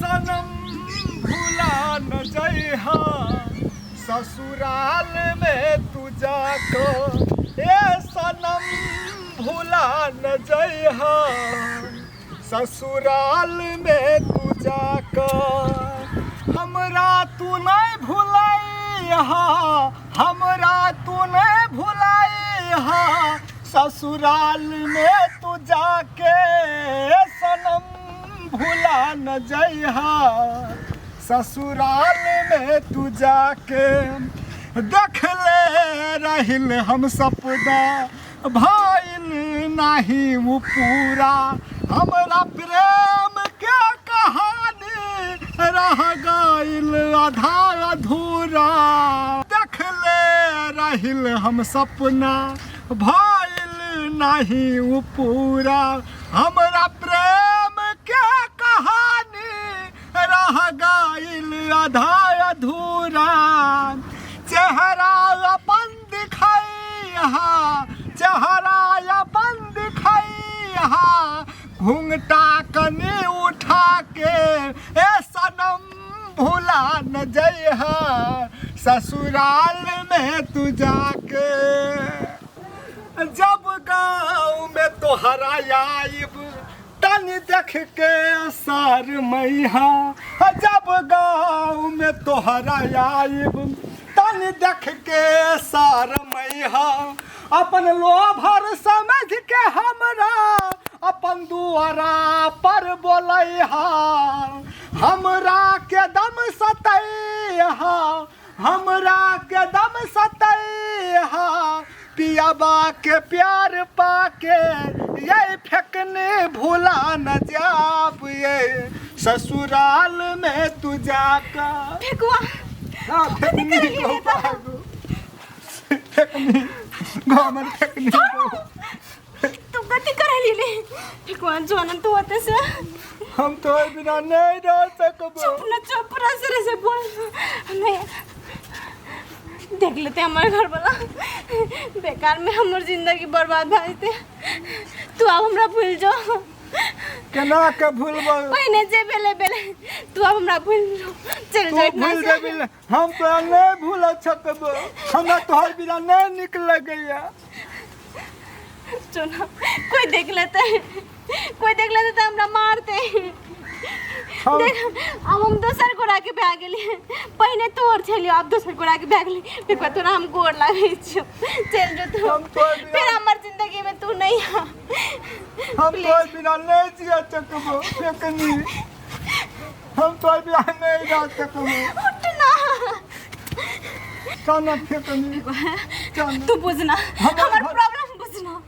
सनम भूला न जइहा ससुराल में तू जाकर ए सनम भूला न जइहा ससुराल में तू जाकर हमरा तू नहीं भुलाइहा हमरा तू नहीं भुलाइहा ससुराल में तू जाके सनम भुला न जइहा ससुराल में तू जाके देख ले रहिल हम सपना भइल नहीं वो पूरा हमरा प्रेम के कहानी रह गइल आधा अधूरा देख ले रहिल हम सपना भइल नहीं वो पूरा हमरा प्रेम के कहानी रह गइल आधा अधूरा चेहरा अपन दिखाइहा चेहरा अपन दिखाइहा घूंघटा कनी उठा के ए सनम भूला न जइहा ससुराल में तू जाके जब गाँव में तोहरा आइब तनी देख के सार मैहा जब गाँव में तोहरा आइब तनी देख के सार मैहा अपन लोभर समझ के हमरा अपन दुआरा पर बोलैहा हमरा के दम सतैहा हमरा के दम सतैहा पियाबा के प्यार पाके ये फेंकने भूला न जाब ये ससुराल में तू जाका फेंकवा फेंकनी फेंकनी घमर फेंकनी तू गति कर ले फेंकवा जोनन तू होते से हम तो बिना नहीं रह सकब चुप न चुप रस से बोल नहीं देख लेते हमारे घर वाला बेकार में हमार जिंदगी बर्बाद भाई थे तू अब हमरा भूल जा केना के भूलबो पहिने जे बेले बेले तू अब हमरा भूल जा चल जा इतना भूल देबिल हम तो नहीं भूल सकब हमरा तोहर बिना नहीं निक लगैया सुना कोई देख लेता है तो हमरा मारते हैं देख अब हम दोसर गोरा के भाग गेली पहिने तोर छलियो अब दोसर गोरा के भाग गेली देखो तोरा हम गोर लागै छ चल जो तू फिर हमर जिंदगी में तू नहीं आ हम तो बिना नहीं जिया सकबो फेंकनी हम तो बिना नहीं रह सकबो उठ ना चल फेंकनी तू बुझना हमर प्रॉब्लम बुझना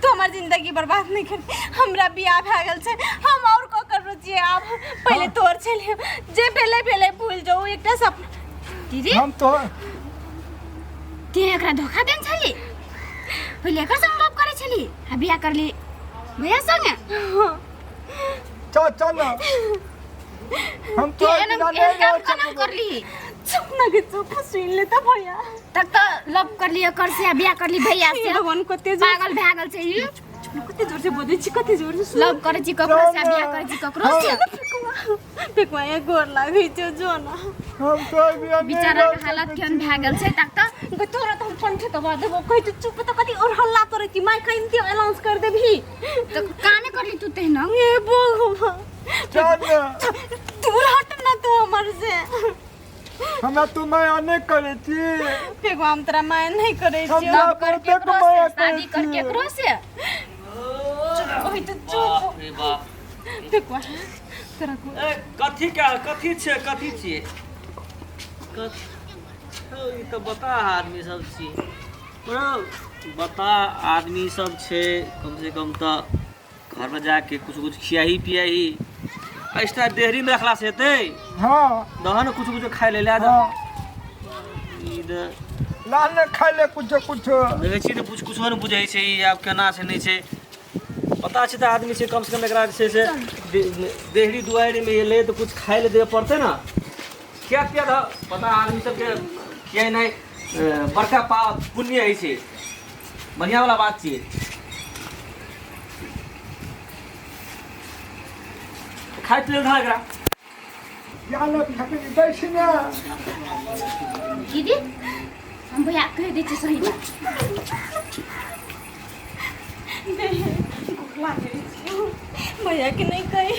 तू हमर जिंदगी बर्बाद नहीं कर हमरा बियाह भ गेल छै हम और को कर रुचिए अब पहले तोर छलियो जे भेले भूल जाऊ एकटा सपना दीदी हम तो ते एकरा धोखा देन छली पहले एकर संग लव करे छली आ बियाह करली भैया संगे चल हम तो बिना नहीं रह सकबो करली चुप ना के चुप सुन ले त भैया तक तो लव करली एकर से बियाह करली भैया से भगवान कते पागल भागल छै ई कते जोर से बोलै छी कते जोर से लव करे छी ककरो से बियाह करे छी ककरो से देखवा एक गोर लागै छै जोना हम तो बिना बेचारा के हालत केहन भए गेल छै तक तो तोरा तो हम पंठे दबा देबो कहि तू चुप तो कति और हल्ला करे की माय कहि ते अनाउंस कर देबी तो काने करली तू तेहना ए बोगवा चल तू हट ना तू हमर से हमरा तू माया नहीं करे छी फेगो हम तोरा माया नहीं करे छी हम लव करके माया शादी करके ककरो से कहि तू चुप रे बाप फेगो तोरा को ए कथी छिए ई तो बता आदमी सब छिए बता आदमी सब छे कम से कम तो घर में जाके कुछ खियाही पियाही एक्स्ट्रा देहरी में रखला से हेतै हां दहन कुछ खाए ले ला ई लाल ने खाए ले कुछ देखै छी त कुछ न बुझै छै ई आब केना छै नहीं छै पता छै त आदमी से कम एकरा से देहरी दुआरी में ये ले तो कुछ खाए ले देवे पड़ते ना क्या पता आदमी सबके किया नहीं बड़का पाप पुण्य है से बढ़िया वाला बात छिए खाए ले उठा एकरा जाने फेकनी बैठी ना दीदी हम भैया कह दै छी सही बात भैया के नहीं कही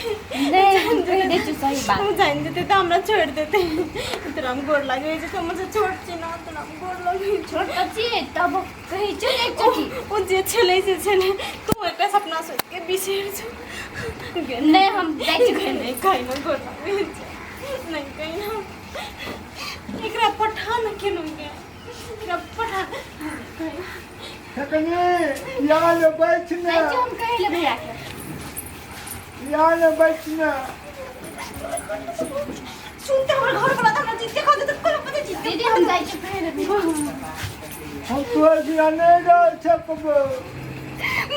नहीं कह दै छी सही बात हम जान देते तो हमरा छोड़ देते तोरा हम गोड़ लागे जे हमर से छोट छी ना तोरा हम गोड़ लागे छोट छी तब कहि छी एक चोटी ओ जे छले से छले तू एक सपना सोच के बिसेर छ नहीं हम जाइ छी नहीं कहीं ना गोड़ लागे नहीं कहीं ना एकरा पठान केनो के एकरा पठान फेकनी जाने बैठ ना जाइ छी हम कहि ले भैया के जाने बैठ ना सुनते हमर घर वाला हमरा जीते खा दे तो कोन पता जीते दीदी हम जाइ छी कहि ले हम तोर बिना नहीं रह सकबो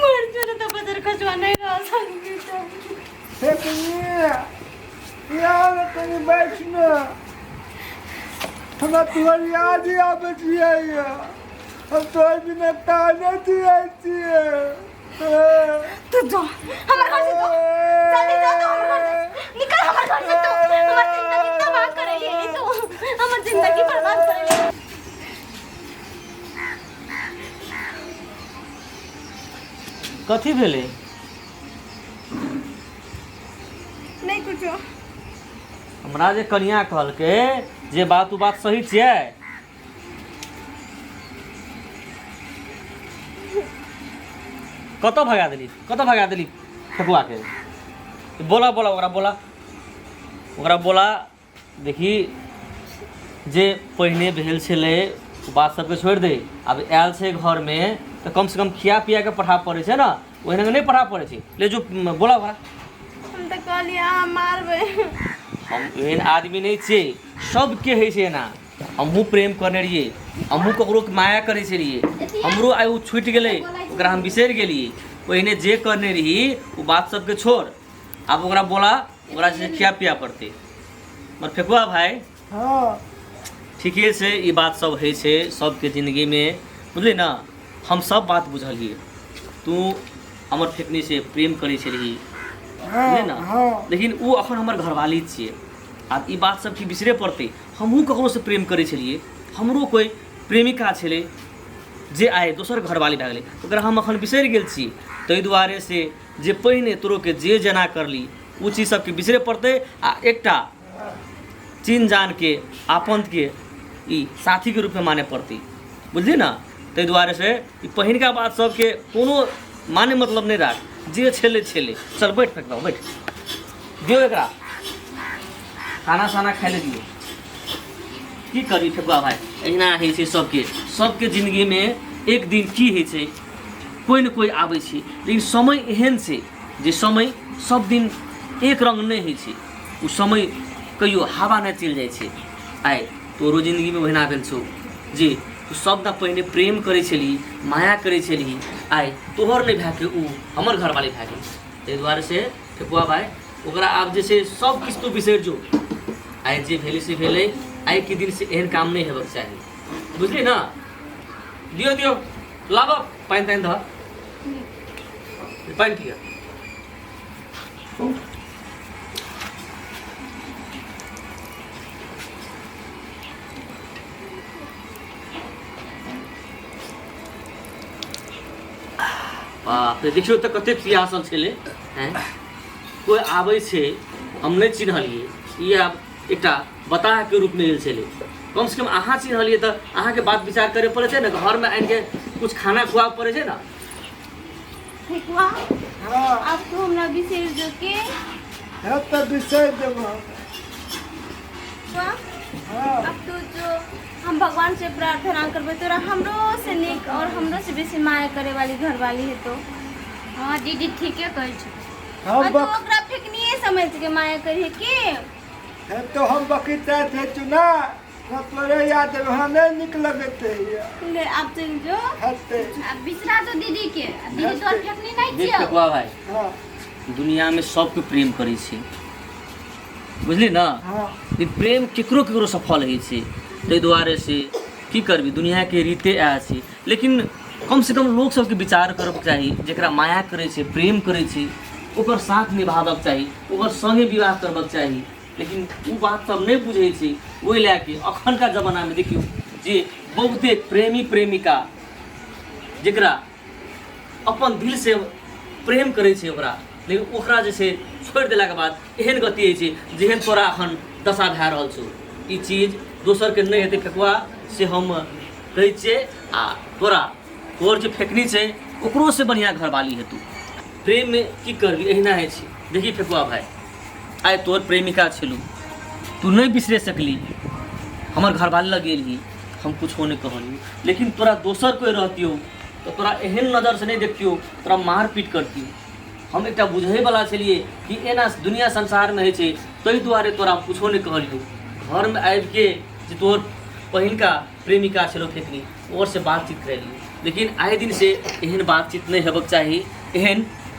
मर जरा तो बदर खजवा नहीं रह सकती फेकनी जाने कहीं बैठ ना हम तोर याद ही आबत है हम तोर बिना ताने दिए छिए तू जा हमर घर से तो जल्दी जा तो हमर घर से निकल हमर घर से तो हमर जिंदगी तबाह करे ले तू हमर जिंदगी बर्बाद करे ले कथी भेले नहीं कुछो हमरा जे कनिया कहलके जे बात उ बात सही छियै कतऽ भगा देली ठकुआ के बोला ओकरा बोला देखी जे पहिने भेल छलै ओ बात सबके छोड़ि दे अब आयल छै घर में तो कम से कम खिया पिया के पढ़ा पड़े छै ना ओहने नहीं पढ़ा पड़े छै ले जो बोला ओकरा हम तो कहलिए अहाँ मारबे हम एहन आदमी नहीं छियै सबके है छै ना हमहूँ प्रेम करने रहिए हमहूँ ककरो माया करे छलिए हमरो आइ उ छूटि गेलै ओकरा हम बिसरि गेलिए पहिने जे करने रही वो बात सबके छोड़ अब ओकरा बोला ओकरा से खिया पिया पड़ते मर फेकुआ भाई हाँ ठीके छै ई बात सब है छै सबके जिंदगी में बुझली ना हम सब बात बुझलिए तू हमर फेकनी से प्रेम करे छलिही बुझली ना हाँ लेकिन वो अखन हमर घरवाली छिए आब ई बात सबके बिसरे पड़ते हमहूँ ककरो से प्रेम करे छलिए हमरो कोई प्रेमिका छलै जे आए दोसर घरवाली भए गेलै ओकरा हम अखन बिसरि गेल छी ताहि दुआरे से जे पहिने तोरोके जे जेना करली ओ चीज सबके बिसरे पड़तै आ एकटा चिन्ह जान के आपन के ई साथी के रूप में माने पड़ती बुझली ना ताहि दुआरे से ई पहिनका बात सबके कोनो माने मतलब नहीं राख जे छेले चल बैठ फेंक बैठ दियो एकरा खाना साना खाए ले दियो की करी ठकुआ भाई अहिना है छै सबके जिंदगी में एक दिन की है छै कोई न कोई आबै छै लेकिन समय एहन छै जे समय सब दिन एक रंग नहीं है छै उ समय कहियो हवा नहीं चल जाए छै आइ तोरो जिंदगी में ओहिना भेल छौ जे तू सब दिन पहिने प्रेम करे छली माया करे छली आइ तोहर नहीं भए के उ हमर घरवाली भए गेल ताहि दुआरे से ठकुआ भाई ओकरा आब जे छै सब किछु तू बिसरि जो आइ जे भेलै से भेलै आइ के दिन से एहन काम नहीं हेबाक चाही बुझली ना दियो लाबा पानि तानि धऽ पानि पिअ बाप रे देखियो तऽ कते प्यासल छलै हैं कोई आबै छै हम नहीं चिन्हलिए ई आब एकटा बताह के रूप में आयल छलै कम से कम अहाँ चिन्हलिए तऽ अहाँ के बात विचार करे पड़े छै ना घर में आनि के कुछ खाना खुआब पड़े छै ना ठेकुआ हाँ अब तो हमरा बिसर जो के है तो बिसर देबो हाँ हाँ अब तो जो हम भगवान से प्रार्थना करबे तोरा हमरो से निक और हमरो से बेसी माया करे वाली घरवाली है तो हाँ दीदी ठीके कहै छै हम तो ओकरा फेकनिए समझ के माया करे के है तो हम बकीता थे चुना ना तोरे याद हमें निक लगते है ले आप चल जो हते अब बिसरा तो दीदी के दीदी तो फेकनी नहीं देख छियो ठकुआ भाई हाँ दुनिया में सबके प्रेम करै छै बुझली ना हाँ ई प्रेम केकरो सफल होइ छै ताहि दुआरे से की करबी दुनिया के रीते आया छै लेकिन कम से कम लोग सबके विचार करब चाही जेकरा माया करे छै प्रेम करे छै ओकर साथ निभाबक चाही ओकर संगे विवाह करबक चाही लेकिन वो बात सब नहीं बुझे छी। वही लैके अखन का जमाना में देखियो जे बहुते प्रेमी प्रेमिका जकरा अपन दिल से प्रेम करे छे ओकरा, लेकिन ओकरा जे छै छोड़ देला के बाद एहन गति होइ छै जेहन तोरा अखन दशा भए रहल छौ। ई चीज दोसर के नहीं हेतै फेकुआ से हम कहै छियै। आ तोर जे फेकनी छै ओकरो से बढ़िया घरवाली हेतु। प्रेम में की करबी, एहिना होइ छै। देखी फेकुआ भाई, आइ तोर प्रेमिका छलू, तू नहीं बिसरे सकली, हमर घरवाली लग गेली, हम कुछ नहीं कहलियो, लेकिन तोरा दोसर कोई रहतियो तो तोरा एहन नज़र से नहीं देखतियो, तोरा मार पीट करतियो। हम एक बुझे वाला छलिए कि एना दुनिया संसार में है, ताहि दुआरे तोरा कुछो नहीं कहलियो। घर में आबि के जे तोहर पहिनका प्रेमिका छलो फेकनी, और से बातचीत करेलियो, लेकिन आए दिन से एहन बातचीत नहीं हेबाक चाही, एहन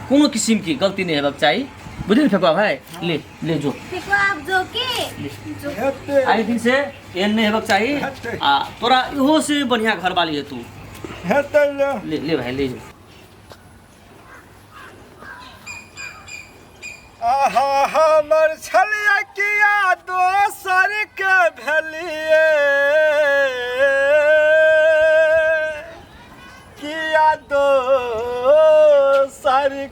कोनो किस्म की गलती नहीं हेबाक चाही। बुझल फेकुआ भाई, ले ले जो फेकुआ आप जो के हेतै आए दिन से एहन नहीं हेबाक चाही। आ तोरा इहो से बढ़िया घरवाली है तू। हेतै ले ले भाई ले जो। आहा हमर छलिया किया दोसर के भेलिए, किया दोसर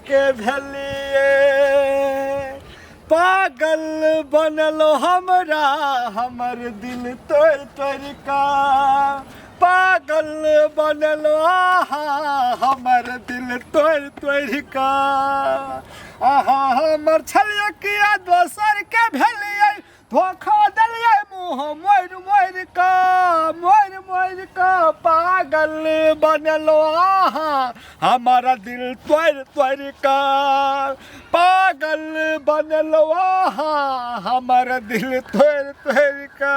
के भेलिए, पागल बनलो हमरा हमर दिल तोड़ तोड़ का, पागल बनलो हमर दिल तोड़ तोड़ का। आहा हमर छलिया किया दोसर के भेलिए, धोखा दिलिए मुँह मोर मोर का, मोर मोर का, पागल बनलो हमारा दिल तोड़ तोड़ का, पागल बनलो हमारा दिल तोड़ तोड़ का।